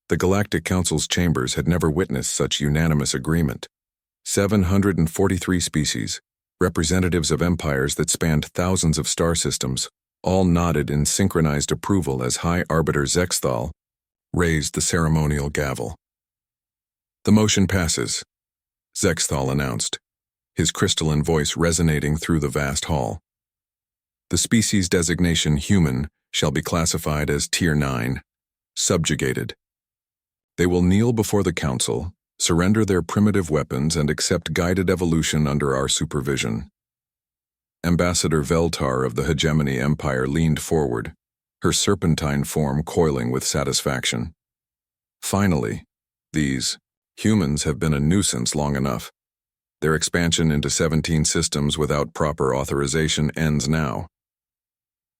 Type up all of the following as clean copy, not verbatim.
The Galactic Council's chambers had never witnessed such unanimous agreement. 743 species, representatives of empires that spanned thousands of star systems, all nodded in synchronized approval as High Arbiter Zexthal raised the ceremonial gavel. "The motion passes," Zexthal announced, his crystalline voice resonating through the vast hall. "The species designation human shall be classified as Tier 9, subjugated. They will kneel before the Council, surrender their primitive weapons, and accept guided evolution under our supervision." Ambassador Veltar of the Hegemony Empire leaned forward, her serpentine form coiling with satisfaction. "Finally, these humans have been a nuisance long enough. Their expansion into 17 systems without proper authorization ends now."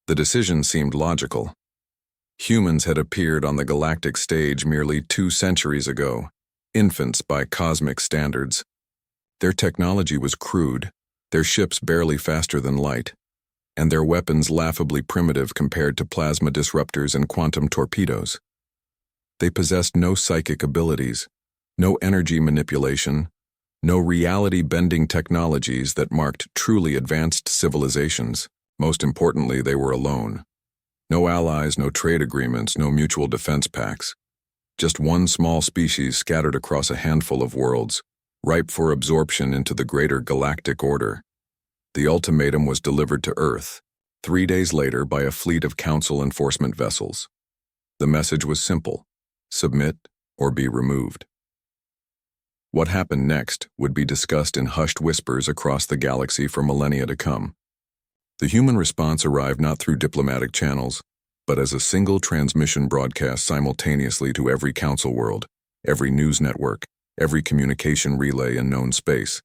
The decision seemed logical. Humans had appeared on the galactic stage merely 2 centuries ago, infants by cosmic standards. Their technology was crude, their ships barely faster than light, and their weapons laughably primitive compared to plasma disruptors and quantum torpedoes. They possessed no psychic abilities, no energy manipulation, no reality-bending technologies that marked truly advanced civilizations. Most importantly, they were alone. No allies, no trade agreements, no mutual defense pacts. Just one small species scattered across a handful of worlds, ripe for absorption into the greater galactic order. The ultimatum was delivered to Earth, 3 days later by a fleet of Council enforcement vessels. The message was simple: submit or be removed. What happened next would be discussed in hushed whispers across the galaxy for millennia to come. The human response arrived not through diplomatic channels, but as a single transmission broadcast simultaneously to every Council world, every news network, every communication relay in known space.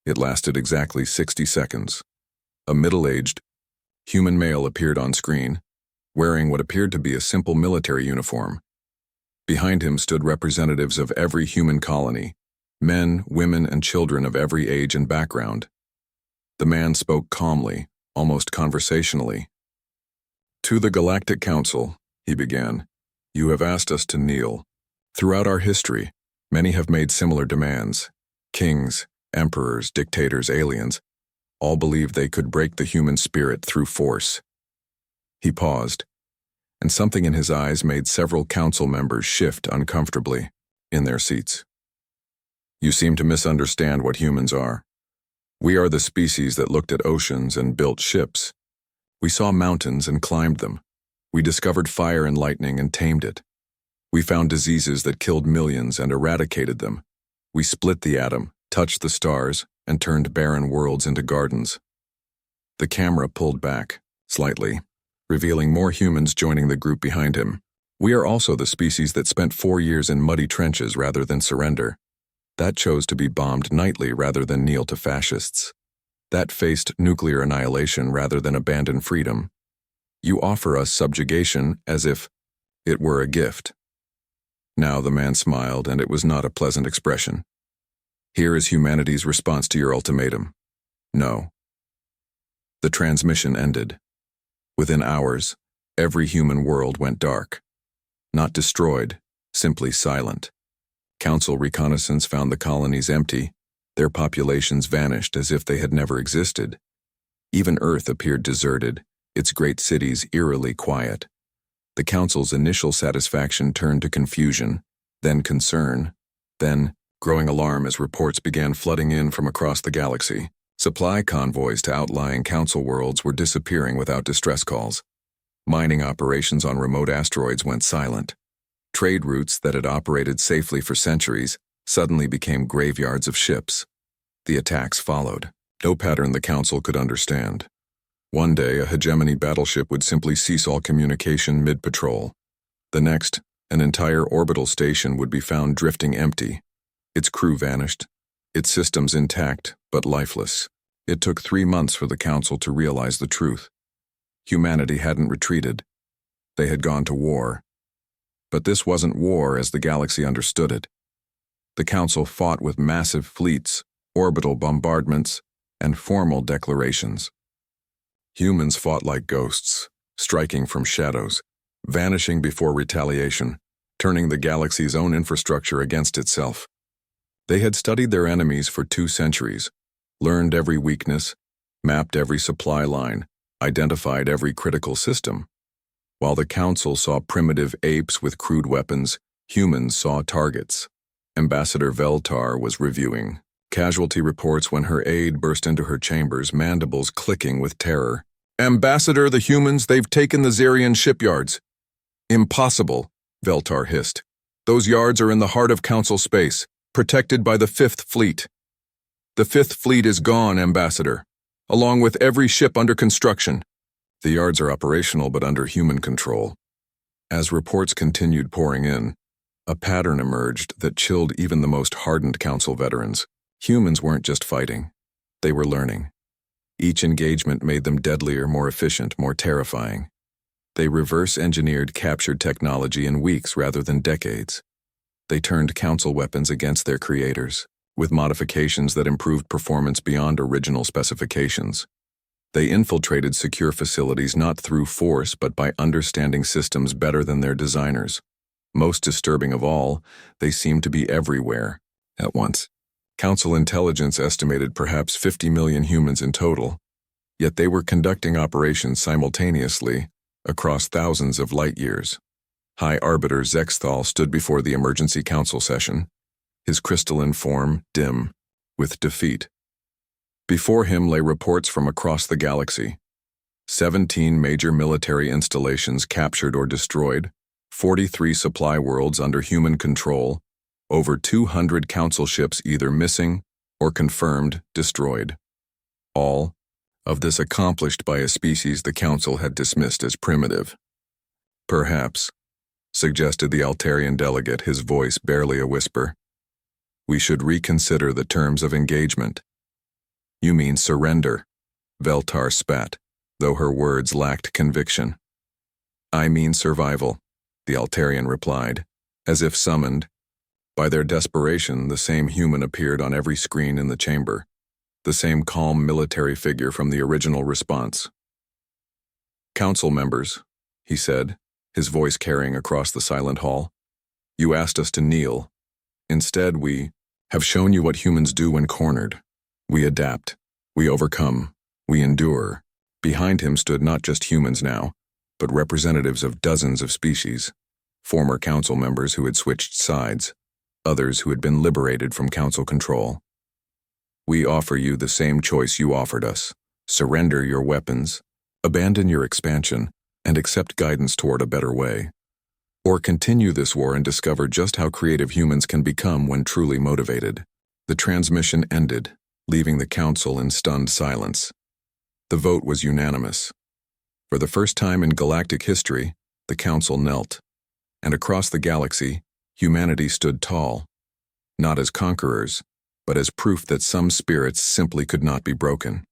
It lasted exactly 60 seconds. A middle-aged, human male appeared on screen, wearing what appeared to be a simple military uniform. Behind him stood representatives of every human colony, men, women, and children of every age and background. The man spoke calmly, almost conversationally. "To the Galactic Council," he began, "you have asked us to kneel. Throughout our history, many have made similar demands. Kings, emperors, dictators, aliens, all believed they could break the human spirit through force." He paused, and something in his eyes made several Council members shift uncomfortably in their seats. "You seem to misunderstand what humans are. We are the species that looked at oceans and built ships. We saw mountains and climbed them. We discovered fire and lightning and tamed it. We found diseases that killed millions and eradicated them. We split the atom, touched the stars, and turned barren worlds into gardens." The camera pulled back, slightly, revealing more humans joining the group behind him. "We are also the species that spent 4 years in muddy trenches rather than surrender. That chose to be bombed nightly rather than kneel to fascists. That faced nuclear annihilation rather than abandon freedom. You offer us subjugation as if it were a gift." Now the man smiled, and it was not a pleasant expression. "Here is humanity's response to your ultimatum. No." The transmission ended. Within hours, every human world went dark. Not destroyed, simply silent. Council reconnaissance found the colonies empty. Their populations vanished as if they had never existed. Even Earth appeared deserted, its great cities eerily quiet. The Council's initial satisfaction turned to confusion, then concern, then growing alarm as reports began flooding in from across the galaxy. Supply convoys to outlying Council worlds were disappearing without distress calls. Mining operations on remote asteroids went silent. Trade routes that had operated safely for centuries suddenly became graveyards of ships. The attacks followed, no pattern the Council could understand. One day, a hegemony battleship would simply cease all communication mid-patrol. The next, an entire orbital station would be found drifting empty. Its crew vanished, its systems intact but lifeless. It took 3 months for the Council to realize the truth. Humanity hadn't retreated. They had gone to war. But this wasn't war as the galaxy understood it. The Council fought with massive fleets, orbital bombardments, and formal declarations. Humans fought like ghosts, striking from shadows, vanishing before retaliation, turning the galaxy's own infrastructure against itself. They had studied their enemies for 2 centuries, learned every weakness, mapped every supply line, identified every critical system. While the Council saw primitive apes with crude weapons, humans saw targets. Ambassador Veltar was reviewing casualty reports when her aide burst into her chambers, mandibles clicking with terror. "Ambassador, the humans, they've taken the Zerian shipyards." "Impossible," Veltar hissed. "Those yards are in the heart of Council space, protected by the 5th Fleet." "The 5th Fleet is gone, Ambassador, along with every ship under construction." "The yards are operational but under human control." As reports continued pouring in, a pattern emerged that chilled even the most hardened Council veterans. Humans weren't just fighting. They were learning. Each engagement made them deadlier, more efficient, more terrifying. They reverse-engineered captured technology in weeks rather than decades. They turned Council weapons against their creators, with modifications that improved performance beyond original specifications. They infiltrated secure facilities not through force but by understanding systems better than their designers. Most disturbing of all, they seemed to be everywhere, at once. Council intelligence estimated perhaps 50 million humans in total, yet they were conducting operations simultaneously across thousands of light years. High Arbiter Zexthal stood before the emergency council session, his crystalline form dim with defeat. Before him lay reports from across the galaxy. 17 major military installations captured or destroyed, 43 supply worlds under human control, over 200 Council ships either missing or confirmed destroyed. All of this accomplished by a species the Council had dismissed as primitive. "Perhaps," suggested the Altarian delegate, his voice barely a whisper, "we should reconsider the terms of engagement." "You mean surrender," Veltar spat, though her words lacked conviction. "I mean survival," the Altarian replied, as if summoned. By their desperation, the same human appeared on every screen in the chamber, the same calm military figure from the original response. "Council members," he said, his voice carrying across the silent hall, "you asked us to kneel. Instead, we have shown you what humans do when cornered. We adapt, we overcome, we endure." Behind him stood not just humans now, but representatives of dozens of species, former Council members who had switched sides, others who had been liberated from Council control. "We offer you the same choice you offered us. Surrender your weapons, abandon your expansion, and accept guidance toward a better way. Or continue this war and discover just how creative humans can become when truly motivated." The transmission ended, leaving the Council in stunned silence. The vote was unanimous. For the first time in galactic history, the Council knelt, and across the galaxy, humanity stood tall, not as conquerors, but as proof that some spirits simply could not be broken.